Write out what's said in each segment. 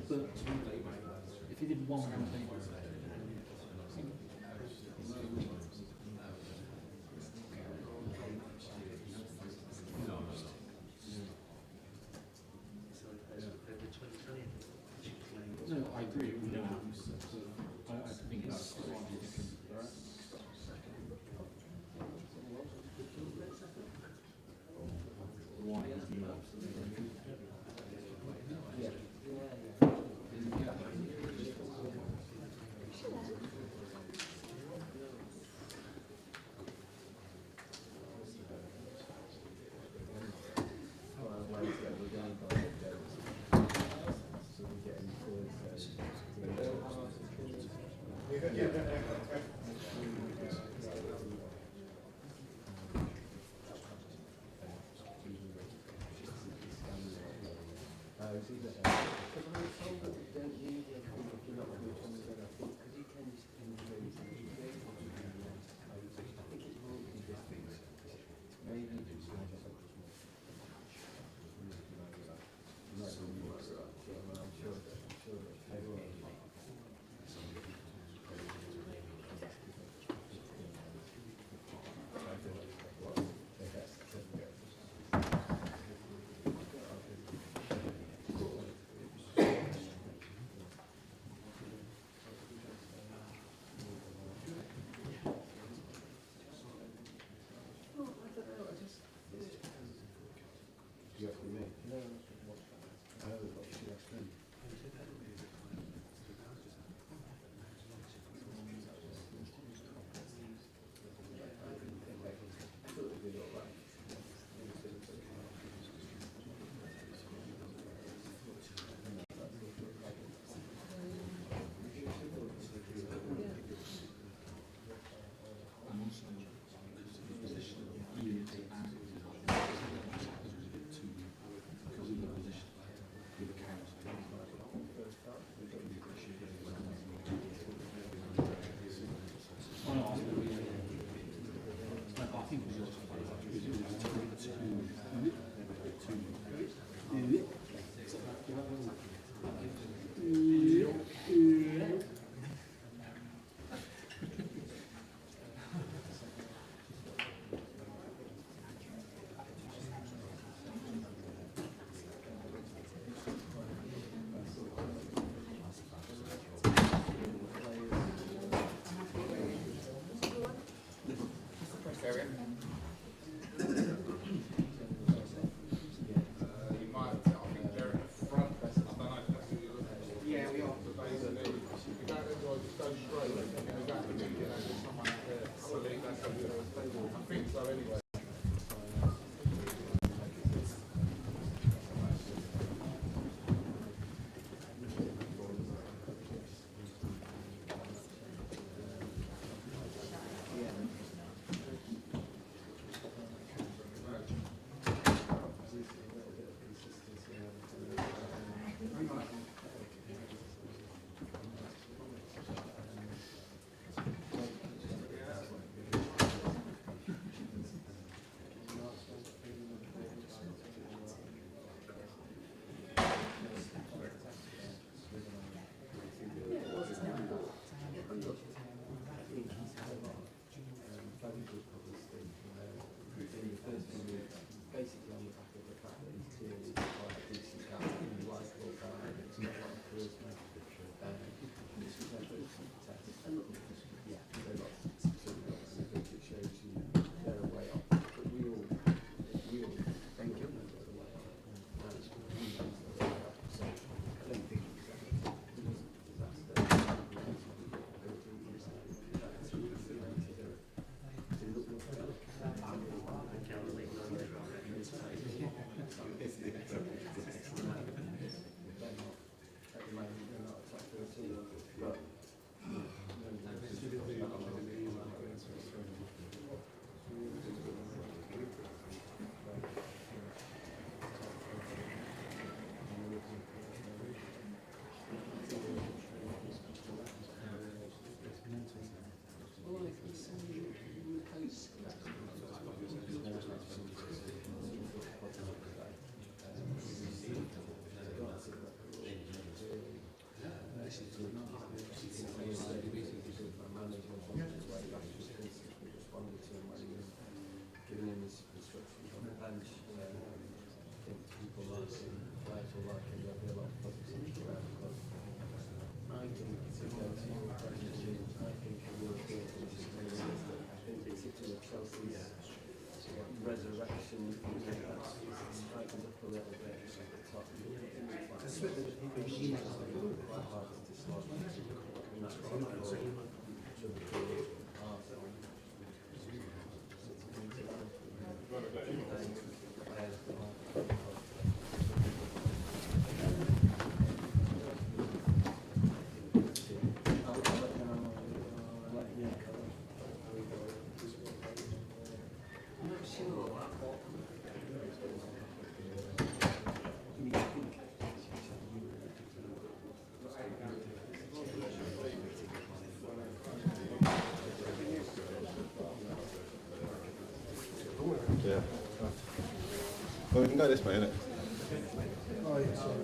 But if he did one campaign, no, I agree. We don't have. I think it's slightly different. Why is he not? Well, we can go this way, innit? Oh, yeah, sorry.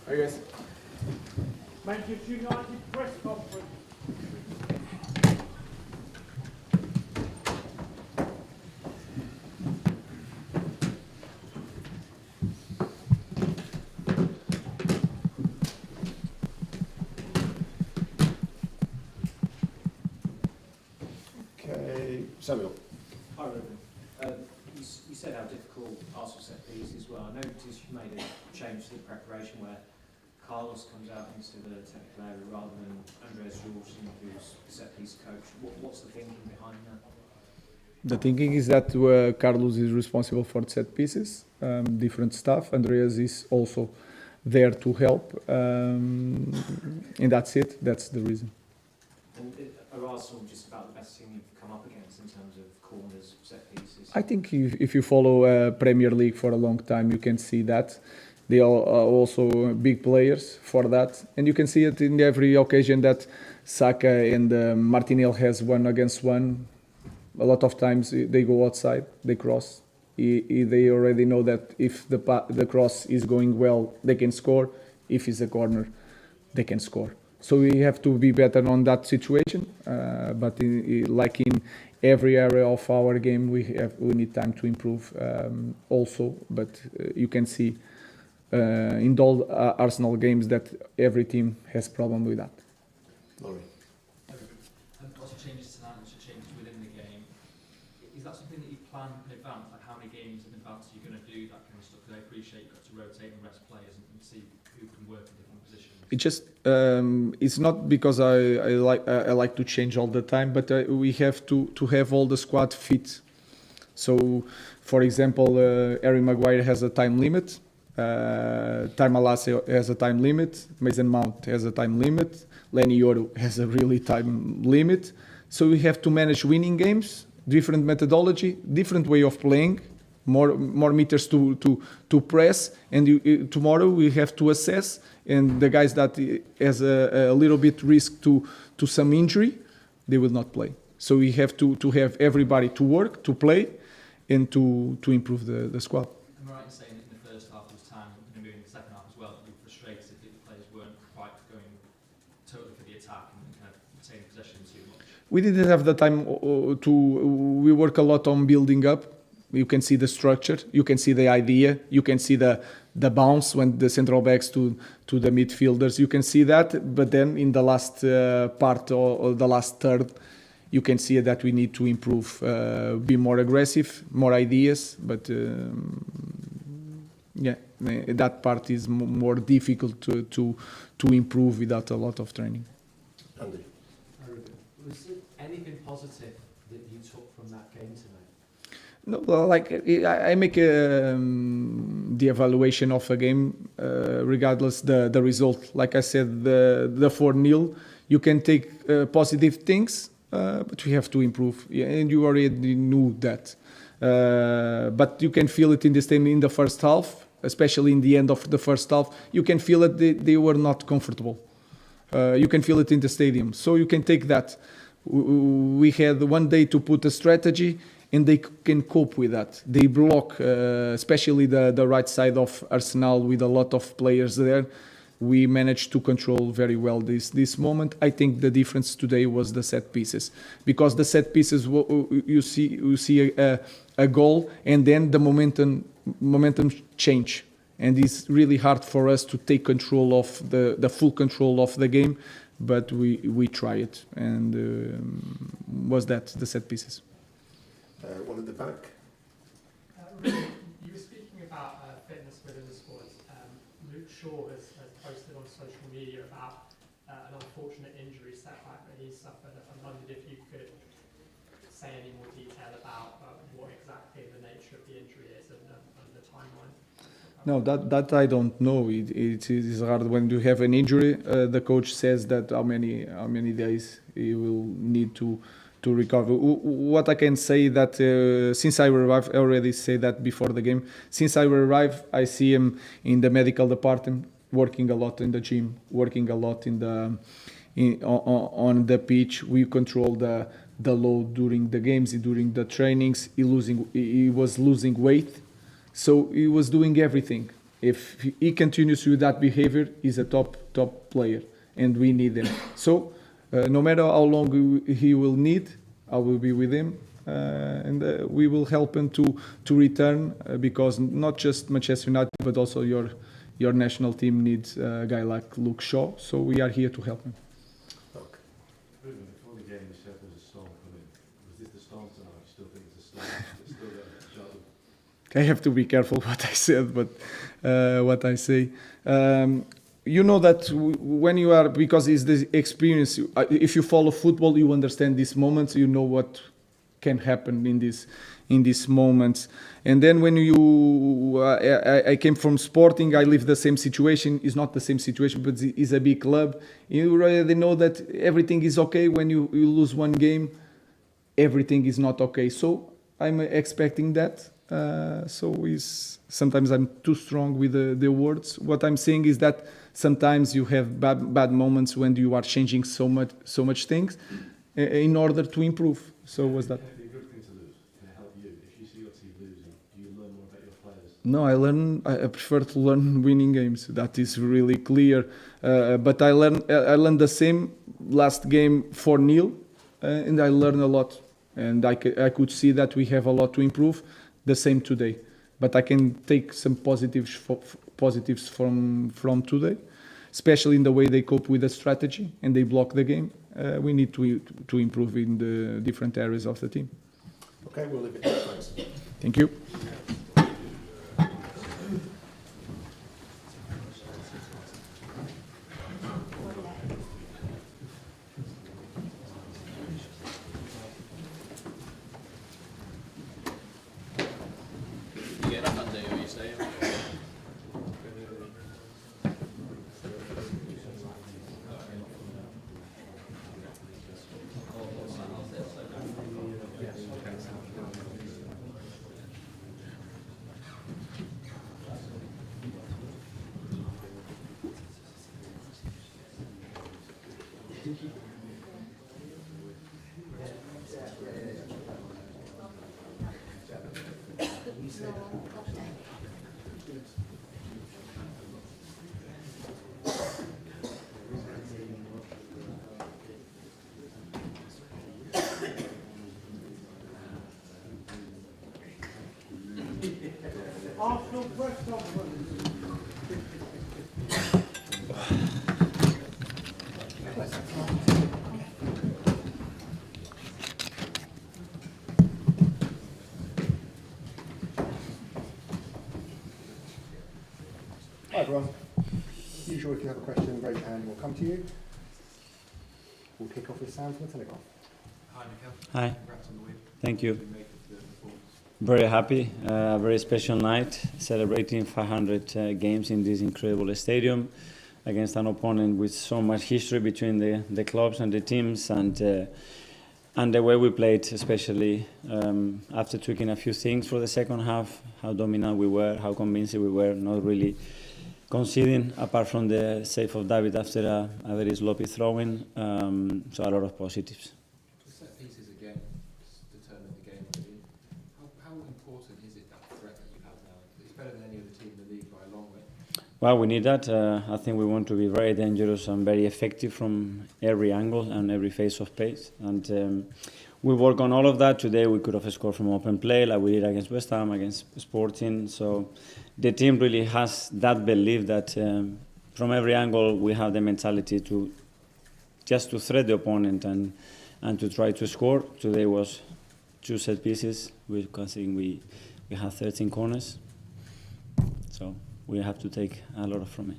Are you guys? Manchester United press conference. Okay, Samuel. Hi, Ruben. You said how difficult Arsenal set pieces were. I noticed you made a change to the preparation where Carlos comes out into the technical area rather than Andreas Jorgensen, who's the set piece coach. What's the thinking behind that? The thinking is that Carlos is responsible for set pieces, different stuff. Andreas is also there to help, and that's it. That's the reason. And are Arsenal just about the best team you've come up against in terms of corners, set pieces? I think if you follow Premier League for a long time, you can see that. They are also big players for that. And you can see it in every occasion that Saka and Martinelli has 1-against-1. A lot of times they go outside, they cross. They already know that if the cross is going well, they can score. If it's a corner, they can score. So we have to be better on that situation. But like in every area of our game, we need time to improve also. But you can see in all Arsenal games that every team has problem with that. Laurie. Lots of changes tonight, lots of changes within the game. Is that something that you plan in advance? Like how many games in advance are you going to do that kind of stuff? Because I appreciate you've got to rotate and rest players and see who can work in different positions. It just it's not because I like to change all the time, but we have to have all the squad fit. So, for example, Harry Maguire has a time limit. Time Alasse has a time limit. Mason Mount has a time limit. Lenny Yoro has a really time limit. So we have to manage winning games, different methodology, different way of playing, more meters to press. And tomorrow we have to assess. And the guys that has a little bit risk to some injury, they will not play. So we have to have everybody to work, to play, and to improve the squad. Am I right in saying that in the first half there was time, and maybe in the second half as well, that you were frustrated that the players weren't quite going totally for the attack and kind of retaining possession too much? We didn't have the time we work a lot on building up. You can see the structure, you can see the idea, you can see the bounce when the central backs to the midfielders, you can see that. But then in the last part or the last third, you can see that we need to improve, be more aggressive, more ideas. But that part is more difficult to improve without a lot of training. Andy. Was there anything positive that you took from that game tonight? No, well, like I make the evaluation of a game regardless the result. Like I said, the 4-0, you can take positive things, but we have to improve. Yeah, and you already knew that. But you can feel it in this team in the first half, especially in the end of the first half. You can feel it they were not comfortable. You can feel it in the stadium. So you can take that. We had one day to put a strategy, and they can cope with that. They block, especially the right side of Arsenal with a lot of players there. We managed to control very well this moment. I think the difference today was the set pieces, because the set pieces you see a goal, and then the momentum change, and it's really hard for us to take control of the full control of the game. But we try it, and was that the set pieces. One at the back. You were speaking about fitness within the squad. Luke Shaw has posted on social media about an unfortunate injury setback that he suffered. I wondered if you could say any more detail about what exactly the nature of the injury is and the timeline. No, that I don't know. It is hard when you have an injury. The coach says that how many days he will need to recover. What I can say that since I arrived, I already say that before the game. Since I arrived, I see him in the medical department, working a lot in the gym, working a lot on the pitch. We control the load during the games, during the trainings. He was losing weight, so he was doing everything. If he continues with that behavior, he's a top player. and we need him. So no matter how long he will need, I will be with him, and we will help him to return, because not just Manchester United but also your national team needs a guy like Luke Shaw. So we are here to help him. Mark. Ruben, before the game you said there was a storm coming. Was this the storm tonight? You still think it's a storm? It's still a job? I have to be careful what I said, but what I say. You know that when you are, because it's the experience, if you follow football, you understand these moments, you know what can happen in these moments. And then when I came from Sporting, I lived the same situation. It's not the same situation, but it's a big club. You already know that everything is okay. When you lose one game, everything is not okay. So I'm expecting that. Sometimes I'm too strong with the words. What I'm saying is that sometimes you have bad moments when you are changing so much things in order to improve. So was that? It'd be a good thing to lose to help you. If you see your team losing, do you learn more about your players? No, I prefer to learn winning games. That is really clear. But I learned the same last game 4-0, and I learned a lot. And I could see that we have a lot to improve. The same today, but I can take some positives from today, especially in the way they cope with the strategy and they block the game. We need to improve in the different areas of the team. Okay, we'll leave it there. Thanks. Thank you. Hi everyone. Usual, if you have a question, raise your hand, we'll come to you. We'll kick off with Sam from the Telegraph. Hi, Mikel. Hi, Congrats on the win. thank you. What do you make of the performance? Very happy. A very special night, celebrating 500 games in this incredible stadium against an opponent with so much history between the clubs and the teams, and the way we played, especially after tweaking a few things for the second half, how dominant we were, how convincing we were, not really conceding apart from the save of David after a very sloppy throw-in. So a lot of positives. The set pieces again determined the game. Really. How important is it, that threat that you have now? It's better than any other team in the league by a long way. Well, we need that. I think we want to be very dangerous and very effective from every angle and every phase of pace. And we work on all of that. Today we could have scored from open play like we did against West Ham, against Sporting. So the team really has that belief that from every angle we have the mentality to just to threat the opponent and to try to score. Today was 2 set pieces. Considering we had 13 corners. So we have to take a lot from it.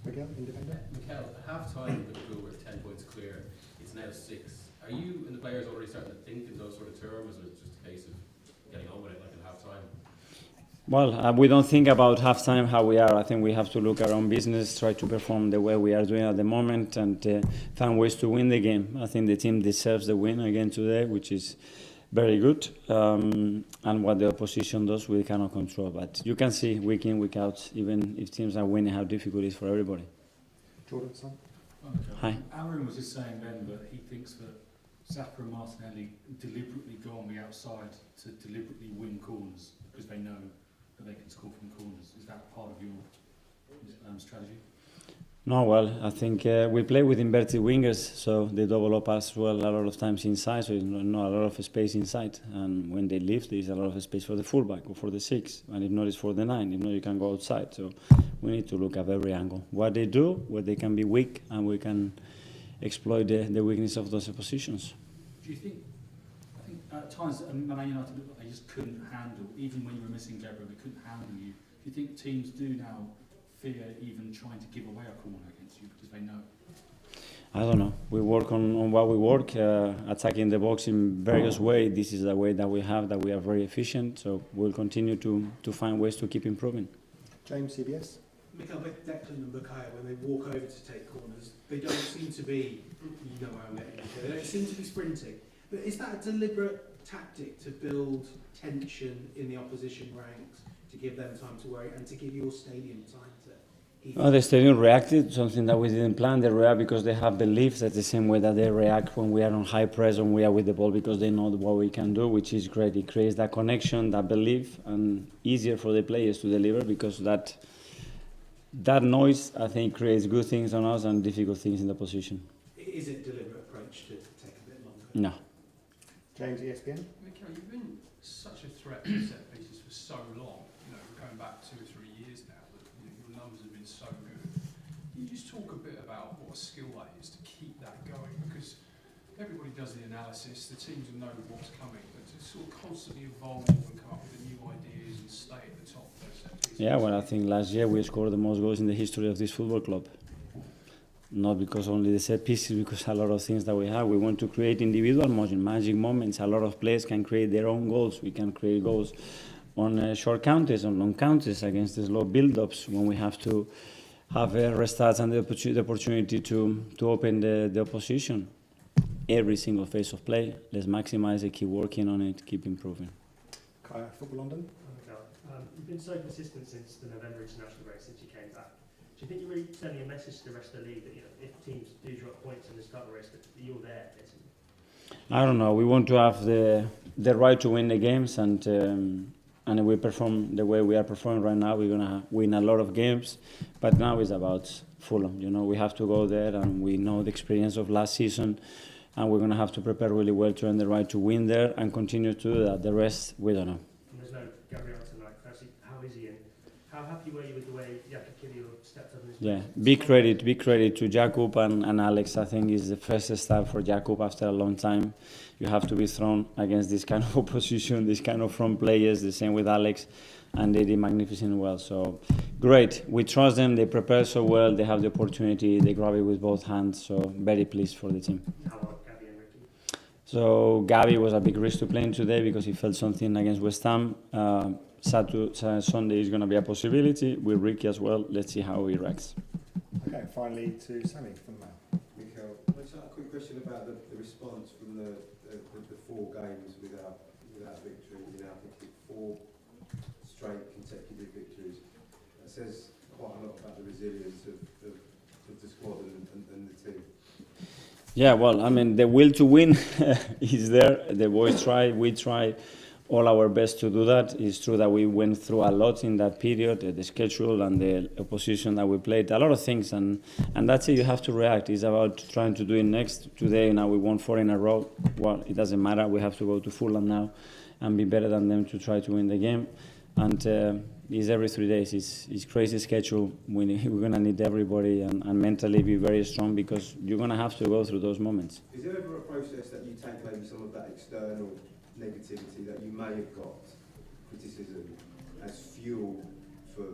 Mikel, Independent. Mikel, at half-time, Liverpool were 10 points clear. It's now 6. Are you and the players already starting to think in those sort of terms, or is it just a case of getting on with it like at half-time? Well, we don't think about halftime how we are. I think we have to look our own business, try to perform the way we are doing at the moment, and find ways to win the game. I think the team deserves the win again today, which is very good. And what the opposition does, we cannot control. But you can see week in, week out, even if teams are winning, how difficult it is for everybody. Jordan, son. Hi. Aaron was just saying then that he thinks that Saka and Martinelli deliberately go on the outside to deliberately win corners because they know that they can score from corners. Is that part of your strategy? No, well, I think we play with inverted wingers, so they double up as well a lot of times inside, so there's not a lot of space inside. And when they leave, there's a lot of space for the fullback or for the 6, and if not, it's for the 9. If not, you can go outside. So we need to look at every angle. What they do, where they can be weak, and we can exploit the weakness of those positions. Do you think, I think at times Man United looked like they just couldn't handle, even when you were missing Gabriel, they couldn't handle you. Do you think teams do now fear even trying to give away a corner against you because they know? I don't know. We work on what we work, attacking the box in various ways. This is the way that we have, that we are very efficient, so we'll continue to find ways to keep improving. James, CBS. Mikel, both Declan and Bukayo, when they walk over to take corners, they don't seem to be, you know where I'm getting to, they don't seem to be sprinting. But is that a deliberate tactic to build tension in the opposition ranks, to give them time to worry, and to give your stadium time to heat The stadium reacted, something that we didn't plan. They react because they have belief. That's the same way that they react when we are on high press, when we are with the ball, because they know what we can do, which is great. It creates that connection, that belief, and easier for the players to deliver because that noise, I think, creates good things on us and difficult things in the position. Is it a deliberate approach to take a bit longer? No. James, ESPN. Mikel, you've been such a threat to set pieces for so long, you know, going back 2 or 3 years now, that your numbers have been so good. Can you just talk a bit about what a skill that is to keep that going? Because everybody does the analysis, the teams will know what's coming, but to sort of constantly evolve and come up with the new ideas and stay at the top of those set pieces. Yeah, well, I think last year we scored the most goals in the history of this football club. Not because only the set pieces, because a lot of things that we have. We want to create individual magic moments. A lot of players can create their own goals. We can create goals on short counters, on long counters, against the slow build-ups, when we have to have restarts and the opportunity to open the opposition. Every single phase of play, let's maximize it, keep working on it, keep improving. Kaya, Football London. You've been so consistent since the November international break, since you came back. Do you think you're really sending a message to the rest of the league that, you know, if teams do drop points in the start of the race, that you're there, basically? I don't know. We want to have the right to win the games, and if we perform the way we are performing right now, we're gonna win a lot of games. But now it's about Fulham. You know, we have to go there, and we know the experience of last season, and we're gonna have to prepare really well to earn the right to win there and continue to do that. The rest, we don't know. And there's no Gabriel tonight. Firstly, how is he, and how happy were you with the way Jakub stepped up in his Yeah, place? big credit to Jakub and Alex. I think it's the first step for Jakub after a long time. You have to be thrown against this kind of opposition, this kind of front players. The same with Alex, and they did magnificent well. So great. We trust them. They prepare so well. They have the opportunity. They grab it with both hands. So very pleased for the team. How are Gabi and Ricky? So Gabi was a big risk to play today because he felt something against West Ham. Sunday is going to be a possibility with Ricky as well. Let's see how he reacts. Okay, finally to Sammy from Mal. Mikel, just a quick question about the response from the 4 games without victory. You know, I think it's 4 straight consecutive victories. That says quite a lot about the resilience of the squad and the team. Yeah, well, I mean, the will to win is there. The boys try, we try all our best to do that. It's true that we went through a lot in that period, the schedule and the opposition that we played, a lot of things, and that's it. You have to react. It's about trying to do it next. Today, now we won 4 in a row. Well, it doesn't matter. We have to go to Fulham now and be better than them to try to win the game. And it's every 3 days. It's crazy schedule. We're going to need everybody and mentally be very strong, because you're going to have to go through those moments. Is there ever a process that you take maybe some of that external negativity that you may have got, criticism, as fuel for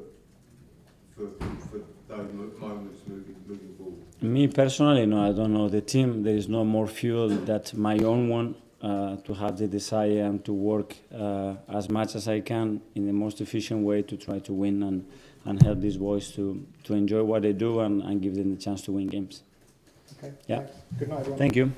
those moments moving forward? Me personally, no, I don't know the team. There is no more fuel than my own one, to have the desire and to work as much as I can in the most efficient way to try to win and help these boys to enjoy what they do and give them the chance to win games. Okay. Yeah. Thanks. Good night, everyone. Thank you.